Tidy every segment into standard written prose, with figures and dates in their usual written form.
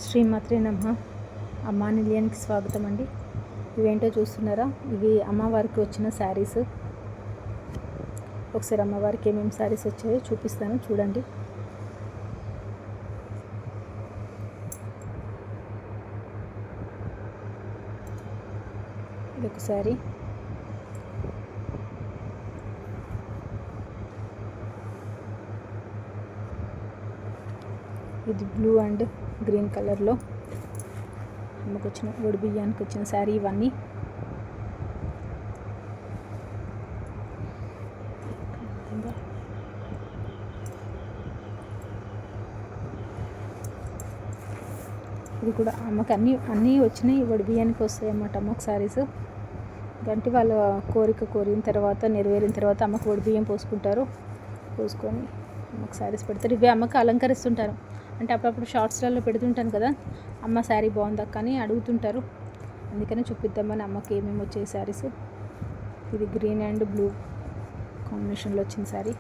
శ్రీమాత్రే నమః. అమ్మా నిలయానికి స్వాగతం అండి. ఇవేంటో చూస్తున్నారా? ఇవి అమ్మవారికి వచ్చిన శారీస్. ఒకసారి అమ్మవారికి ఏమేమి శారీస్ వచ్చాయో చూపిస్తాను, చూడండి. ఇది ఒక శారీ, ఇది బ్లూ అండ్ గ్రీన్ కలర్లో అమ్మకు వచ్చిన ఒడి బియ్యానికి వచ్చిన శారీ. ఇవన్నీ ఇది కూడా అమ్మకి అన్నీ వచ్చినాయి. ఒడి బియ్యానికి వస్తాయి అన్నమాట అమ్మకు శారీస్. అంటే వాళ్ళ కోరిక కోరిన తర్వాత, నెరవేరిన తర్వాత అమ్మకు ఒడి బియ్యం పోసుకుంటారు. పోసుకొని అమ్మకు శారీస్ పెడతారు. ఇవి అమ్మకి అలంకరిస్తుంటారు. అంటే అప్పుడప్పుడు షార్ట్స్లలో పెడుతుంటాను కదా, అమ్మ శారీ బాగుంది అక్క అని అడుగుతుంటారు. అందుకని చూపిద్దామని అమ్మకి ఏమేమి వచ్చాయి శారీస్. ఇది గ్రీన్ అండ్ బ్లూ కాంబినేషన్లో వచ్చిన శారీ.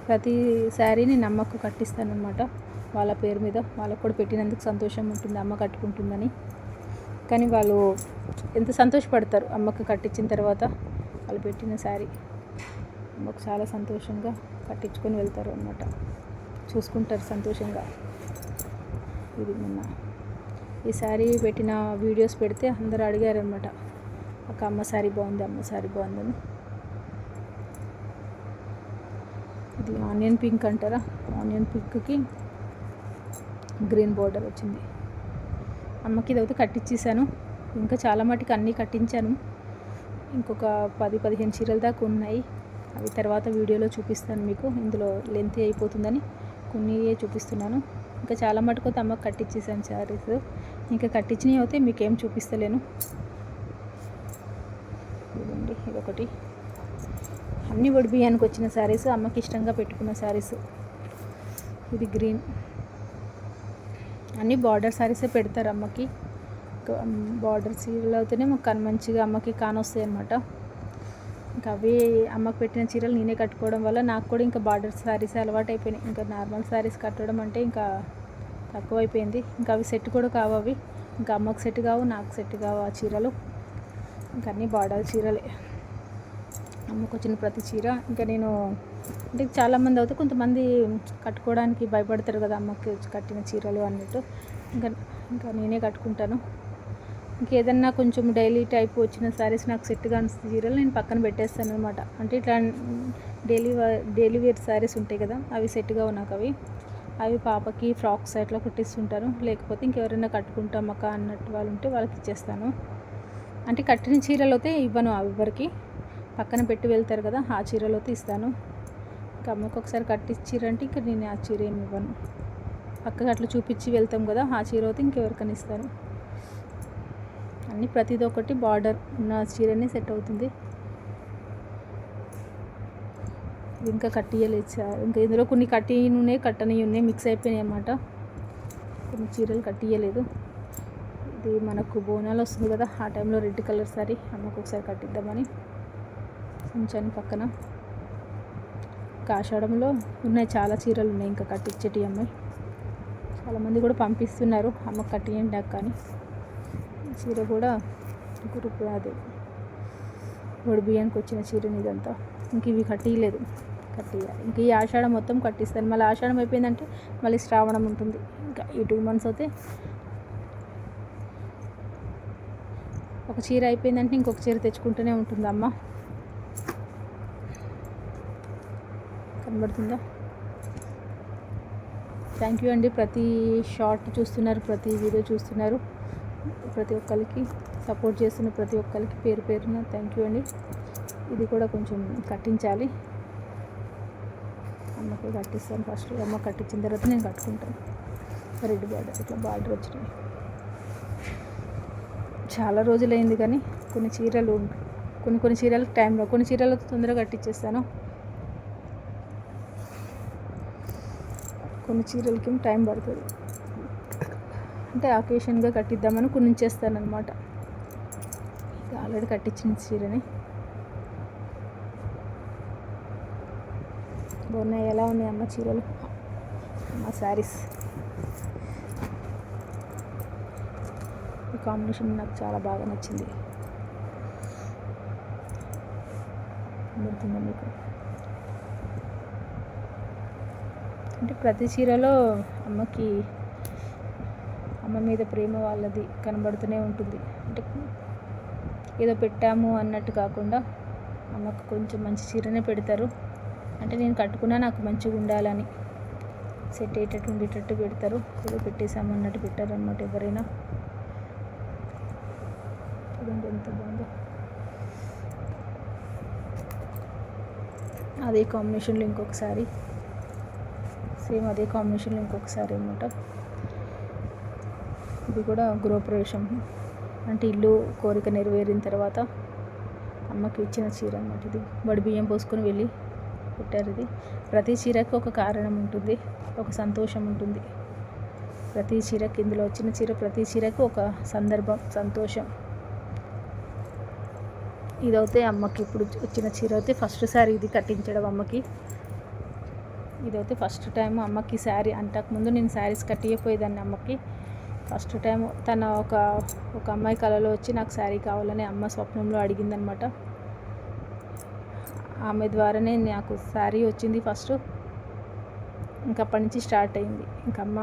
ప్రతి శారీని నేను అమ్మకు కట్టిస్తాను అనమాట, వాళ్ళ పేరు మీద. వాళ్ళకు కూడా పెట్టినందుకు సంతోషం ఉంటుంది, అమ్మ కట్టుకుంటుందని. కానీ వాళ్ళు ఎంత సంతోషపడతారు అమ్మకు కట్టించిన తర్వాత. వాళ్ళు పెట్టిన శారీ అమ్మకు చాలా సంతోషంగా కట్టించుకొని వెళ్తారు అన్నమాట, చూసుకుంటారు సంతోషంగా. ఇది మొన్న ఈ శారీ పెట్టిన వీడియోస్ పెడితే అందరూ అడిగారు అనమాట, అక్క అమ్మ శారీ బాగుంది, అమ్మ శారీ బాగుందని. ఇది ఆనియన్ పింక్ అంటారా, ఆనియన్ పింక్కి గ్రీన్ బోర్డర్ వచ్చింది. అమ్మకి ఇది అయితే కట్టించేసాను. ఇంకా చాలా మటుకు అన్నీ కట్టించాను. ఇంకొక 10-15 చీరల దాకా ఉన్నాయి. అవి తర్వాత వీడియోలో చూపిస్తాను మీకు. ఇందులో లెంత్ అయిపోతుందని కొన్ని చూపిస్తున్నాను. ఇంకా చాలా మటుకు అయితే అమ్మకి కట్టించేసాను శారీస్. ఇంకా కట్టించినవి అయితే మీకేం చూపిస్తలేను. ఇదండి, ఇదొకటి. అన్ని ఒడి బియ్యానికి వచ్చిన శారీస్, అమ్మకి ఇష్టంగా పెట్టుకున్న శారీస్. ఇది గ్రీన్. అన్నీ బార్డర్ శారీసే పెడతారు అమ్మకి. బార్డర్ చీరలు అయితేనే మాకు మంచిగా అమ్మకి కానొస్తాయి అన్నమాట. ఇంకా అవి అమ్మకి పెట్టిన చీరలు నేనే కట్టుకోవడం వల్ల నాకు కూడా ఇంకా బార్డర్ శారీస్ అలవాటు అయిపోయినాయి. ఇంకా నార్మల్ శారీస్ కట్టడం అంటే ఇంకా తక్కువైపోయింది. ఇంకా అవి సెట్ కూడా కావు. అవి ఇంకా అమ్మకు సెట్ కావు, నాకు సెట్ కావు ఆ చీరలు. ఇంకా అన్నీ బార్డర్ చీరలే అమ్మకు వచ్చిన ప్రతి చీర. ఇంకా నేను అంటే చాలామంది అయితే కొంతమంది కట్టుకోవడానికి భయపడతారు కదా అమ్మకి కట్టిన చీరలు అన్నట్టు. ఇంకా నేనే కట్టుకుంటాను. ఇంకేదన్నా కొంచెం డైలీ టైప్ వచ్చిన శారీస్, నాకు సెట్ కాని చీరలు నేను పక్కన పెట్టేస్తాను అనమాట. అంటే ఇట్లా డైలీ వేర్ శారీస్ ఉంటాయి కదా, అవి సెట్ కావు నాకు. అవి పాపకి ఫ్రాక్స్ అట్లా కుట్టిస్తుంటాను. లేకపోతే ఇంకెవరైనా కట్టుకుంటాం అక్క అన్నట్టు వాళ్ళు ఉంటే వాళ్ళకి ఇచ్చేస్తాను. అంటే కట్టిన చీరలు అయితే ఇవ్వను, ఎవరికి పక్కన పెట్టి వెళ్తారు కదా, ఆ చీరలు అయితే ఇస్తాను. ఇంకా అమ్మకి ఒకసారి కట్టించారంటే ఇంకా నేను ఆ చీర ఏమి ఇవ్వను. పక్కగా అట్లా చూపించి వెళ్తాం కదా, ఆ చీర అయితే ఇంకెవరికైనా ఇస్తాను. అన్నీ ప్రతిదీ ఒకటి బార్డర్ ఉన్న చీరనే సెట్ అవుతుంది. ఇంకా కట్టియలేదు సార్. ఇంకా ఇందులో కొన్ని కట్టినవి కట్టనివి ఉన్నాయి, మిక్స్ అయిపోయినాయి అన్నమాట. కొన్ని చీరలు కట్టియలేదు. ఇది మనకు బోనాలు వస్తుంది కదా, ఆ టైంలో రెడ్ కలర్ సారీ అమ్మకు ఒకసారి కట్టిద్దామని ఉంచాను పక్కన. ఆషాఢంలో ఉన్నాయి చాలా చీరలు ఉన్నాయి ఇంకా కట్టించేటి అమ్మాయి. చాలామంది కూడా పంపిస్తున్నారు అమ్మకు కట్టియండి నాకు. కానీ చీర కూడా గ్రూప్ అదే ఒడి బియ్యానికి వచ్చిన చీరని ఇదంతా. ఇంక ఇవి కట్టియలేదు, కట్టియాలి. ఇంక ఈ ఆషాఢం మొత్తం కట్టిస్తాను. మళ్ళీ ఆషాఢం అయిపోయిందంటే మళ్ళీ శ్రావణం ఉంటుంది. ఇంకా ఈ 2 months అయితే ఒక చీర అయిపోయిందంటే ఇంకొక చీర తెచ్చుకుంటూనే ఉంటుంది అమ్మ. కనబడుతుందా? థ్యాంక్ యూ అండి. ప్రతి షార్ట్ చూస్తున్నారు, ప్రతి వీడియో చూస్తున్నారు. ప్రతి ఒక్కరికి సపోర్ట్ చేస్తున్న ప్రతి ఒక్కరికి పేరు పేరున థ్యాంక్ యూ అండి. ఇది కూడా కొంచెం కట్టించాలి, అమ్మకి కట్టిస్తాను ఫస్ట్. అమ్మ కట్టించిన తర్వాత నేను కట్టుకుంటాను. రెడ్ బార్డర్ ఇట్లా బార్డర్ వచ్చినాయి. చాలా రోజులైంది కానీ కొన్ని చీరలకు టైంలో, కొన్ని చీరలకు తొందరగా కట్టించేస్తాను. కొన్ని చీరలకి టైం పడుతుంది. అంటే అకేషన్గా కట్టిద్దామని కొన్ని ఉంచేస్తాను అనమాట. ఆల్రెడీ కట్టించిన చీరని బాగున్నాయి. ఎలా ఉన్నాయి అమ్మ చీరలు, అమ్మ శారీస్? ఈ కాంబినేషన్ నాకు చాలా బాగా నచ్చింది. గుర్తుందా మీకు? అంటే ప్రతి చీరలో అమ్మకి అమ్మ మీద ప్రేమ వాళ్ళది కనబడుతూనే ఉంటుంది. అంటే ఏదో పెట్టాము అన్నట్టు కాకుండా అమ్మకు కొంచెం మంచి చీరనే పెడతారు. అంటే నేను కట్టుకున్నా నాకు మంచిగా ఉండాలని సెట్ అయ్యేటట్టు ఉండేటట్టు పెడతారు. ఏదో పెట్టేసాము అన్నట్టు పెట్టారు అన్నమాట ఎవరైనా. చూడండి ఎంత బాగుందో. అదే కాంబినేషన్లో ఇంకొకసారి, సేమ్ అదే కాంబినేషన్లో ఇంకొకసారి అనమాట. ఇది కూడా గృహప్రవేశం అంటే ఇల్లు కోరిక నెరవేరిన తర్వాత అమ్మకి ఇచ్చిన చీర అన్నమాట. ఇది వడి బియ్యం పోసుకొని వెళ్ళి పెట్టారు. ఇది ప్రతి చీరకు ఒక కారణం ఉంటుంది, ఒక సంతోషం ఉంటుంది. ప్రతి చీరకి, ఇందులో వచ్చిన చీర ప్రతి చీరకు ఒక సందర్భం, సంతోషం. ఇదైతే అమ్మకి ఇప్పుడు వచ్చిన చీర అయితే ఫస్ట్ శారీ ఇది కట్టించడం అమ్మకి. ఇదైతే ఫస్ట్ టైం అమ్మకి శారీ. అంతకుముందు నేను శారీస్ కట్టియపోయేదాన్ని అమ్మకి. ఫస్ట్ టైం తన ఒక అమ్మాయి కళలో వచ్చి నాకు శారీ కావాలని అమ్మ స్వప్నంలో అడిగిందనమాట. ఆమె ద్వారానే నాకు శారీ వచ్చింది ఫస్ట్. ఇంకా అప్పటి నుంచి స్టార్ట్ అయింది ఇంకా అమ్మ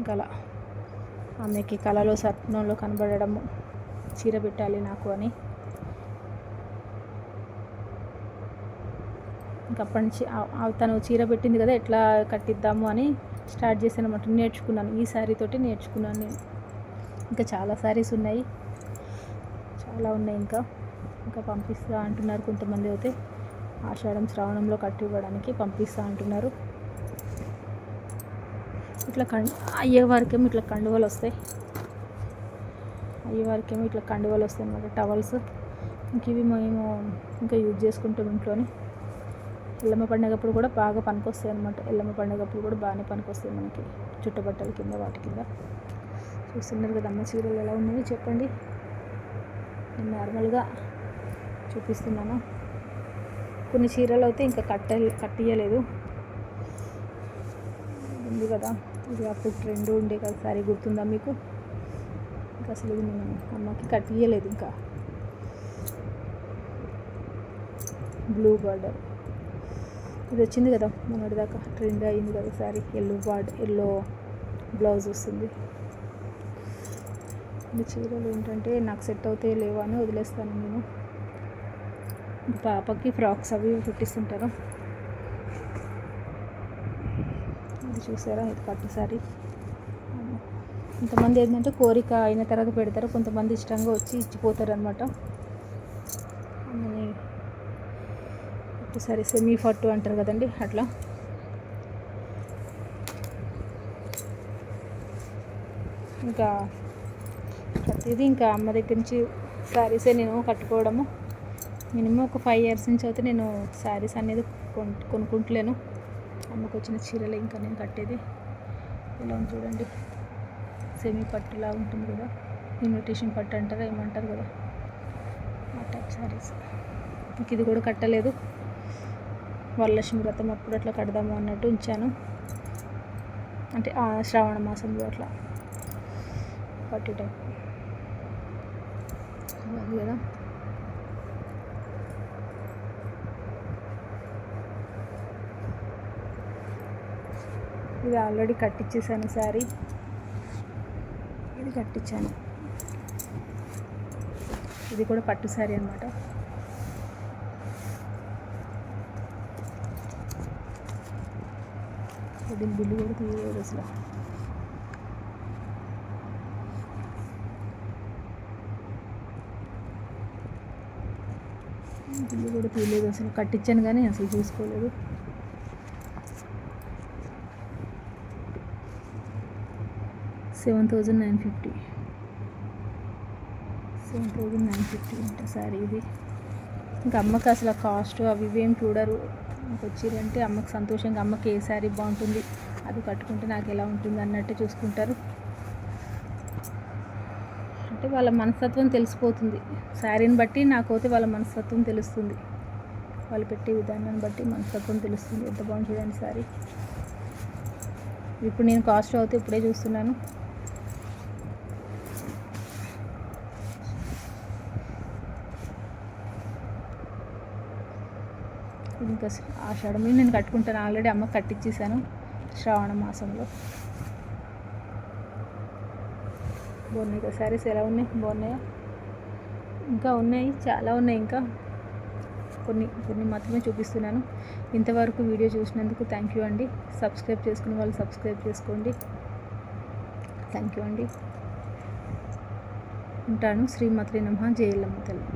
కళ. ఆమెకి కళలో స్వప్నంలో కనబడము, చీర పెట్టాలి నాకు అని. ఇంకా అప్పటి నుంచి తను చీర పెట్టింది కదా, ఎట్లా కట్టిద్దాము అని స్టార్ట్ చేశాను అన్నమాట. నేర్చుకున్నాను, ఈ శారీతోటి నేర్చుకున్నాను నేను. ఇంకా చాలా శారీస్ ఉన్నాయి, చాలా ఉన్నాయి. ఇంకా పంపిస్తా అంటున్నారు కొంతమంది. అయితే ఆషాఢం శ్రావణంలో కట్టి ఇవ్వడానికి పంపిస్తా అంటున్నారు. ఇట్లా అయ్యేవారికేమో ఇట్లా కండువలు వస్తాయి, అన్నమాట, టవల్స్. ఇంక ఇవి మేము ఇంకా యూజ్ చేసుకుంటాం ఇంట్లోనే. ఎల్లమ్మ పండుగప్పుడు కూడా బాగా పనికొస్తాయి అన్నమాట. ఎల్లమ్మ పండుగప్పుడు కూడా బాగానే పనికొస్తాయి మనకి, చుట్టబట్టల కింద, వాటి కింద. చూస్తున్నారు కదా అమ్మ చీరలు ఎలా ఉన్నాయో చెప్పండి. నేను నార్మల్గా చూపిస్తున్నాను. కొన్ని చీరలు అయితే ఇంకా కట్టియలేదు. ఉంది కదా, ఇది అప్పుడు ట్రెండ్ ఉండే కదా సారీ, గుర్తుందా మీకు? ఇంకా అసలు ఇది నేను అమ్మకి కట్టియలేదు. ఇంకా బ్లూ బార్డర్ ఇది వచ్చింది కదా మొన్నటిదాకా ట్రెండ్ అయింది కదా సారీ. ఎల్లో బ్లౌజ్ వస్తుంది. ఈ చీరలు ఏంటంటే నాకు సెట్ అవుతాయి లేవో అని వదిలేస్తాను నేను. పాపకి ఫ్రాక్స్ అవి కుట్టిస్తుంటారు. ఇది చూసారా, ఇది పట్టు సారీ. కొంతమంది ఏంటంటే కోరిక అయిన తర్వాత పెడతారు, కొంతమంది ఇష్టంగా వచ్చి ఇచ్చిపోతారు అనమాట. పట్టు సారీ, సెమీ పట్టు అంటారు కదండి, అట్లా. ఇంకా ప్రతిదీ ఇంకా అమ్మ దగ్గర నుంచి శారీసే నేను కట్టుకోవడము. మినిమం ఒక 5 years నుంచి అయితే నేను శారీస్ అనేది కొనుక్కుంటలేను. అమ్మకు వచ్చిన చీరలే ఇంకా నేను కట్టేది. ఇలా చూడండి, సెమీ పట్టులా ఉంటుంది కదా, ఇన్విటేషన్ పట్టు అంటారా ఏమంటారు కదా, ఆ టైప్ శారీస్. ఇంక ఇది కూడా కట్టలేదు, వరలక్ష్మి వ్రతం అప్పుడు అట్లా కడదాము అన్నట్టు ఉంచాను. అంటే శ్రావణ మాసంలో అట్లా పట్టు టైప్ అది కదా. ఇది ఆల్రెడీ కట్టించేసాను శారీ, ఇది కట్టించాను. ఇది కూడా పట్టు శారీ అన్నమాట. దీని బిల్లు కూడా తీయలేదు అసలు. బిల్లు కూడా తీయలేదు అసలు. కట్టించాను కానీ అసలు చూసుకోలేదు. $7,950 అంట శారీ ఇది. ఇంకా అమ్మకి అసలు కాస్ట్ అవి ఇవేం చూడరు. నాకు వచ్చిరంటే అమ్మకి సంతోషంగా, అమ్మకి ఏ శారీ బాగుంటుంది, అది కట్టుకుంటే నాకు ఎలా ఉంటుంది అన్నట్టు చూసుకుంటారు. అంటే వాళ్ళ మనస్తత్వం తెలిసిపోతుంది శారీని బట్టి. నాకైతే వాళ్ళ మనస్తత్వం తెలుస్తుంది. వాళ్ళు పెట్టే విధానాన్ని బట్టి మనస్తత్వం తెలుస్తుంది. ఎంత బాగుంది చూడండి సారీ. ఇప్పుడు నేను కాస్ట్ అవుతే ఇప్పుడే చూస్తున్నాను. ఇంకా ఆషాఢంలో నేను కట్టుకుంటాను. ఆల్రెడీ అమ్మకి కట్టించేసాను శ్రావణ మాసంలో. బాగున్నాయి కదా శారీస్, ఎలా ఉన్నాయి, బాగున్నాయా? ఇంకా ఉన్నాయి, చాలా ఉన్నాయి. ఇంకా కొన్ని మాత్రమే చూపిస్తున్నాను. ఇంతవరకు వీడియో చూసినందుకు థ్యాంక్ యూ అండి. సబ్స్క్రైబ్ చేసుకునే వాళ్ళు సబ్స్క్రైబ్ చేసుకోండి. థ్యాంక్ యూ అండి. ఉంటాను. శ్రీమాత్రే నమః. జై ఎల్లమ్మ తల్లి.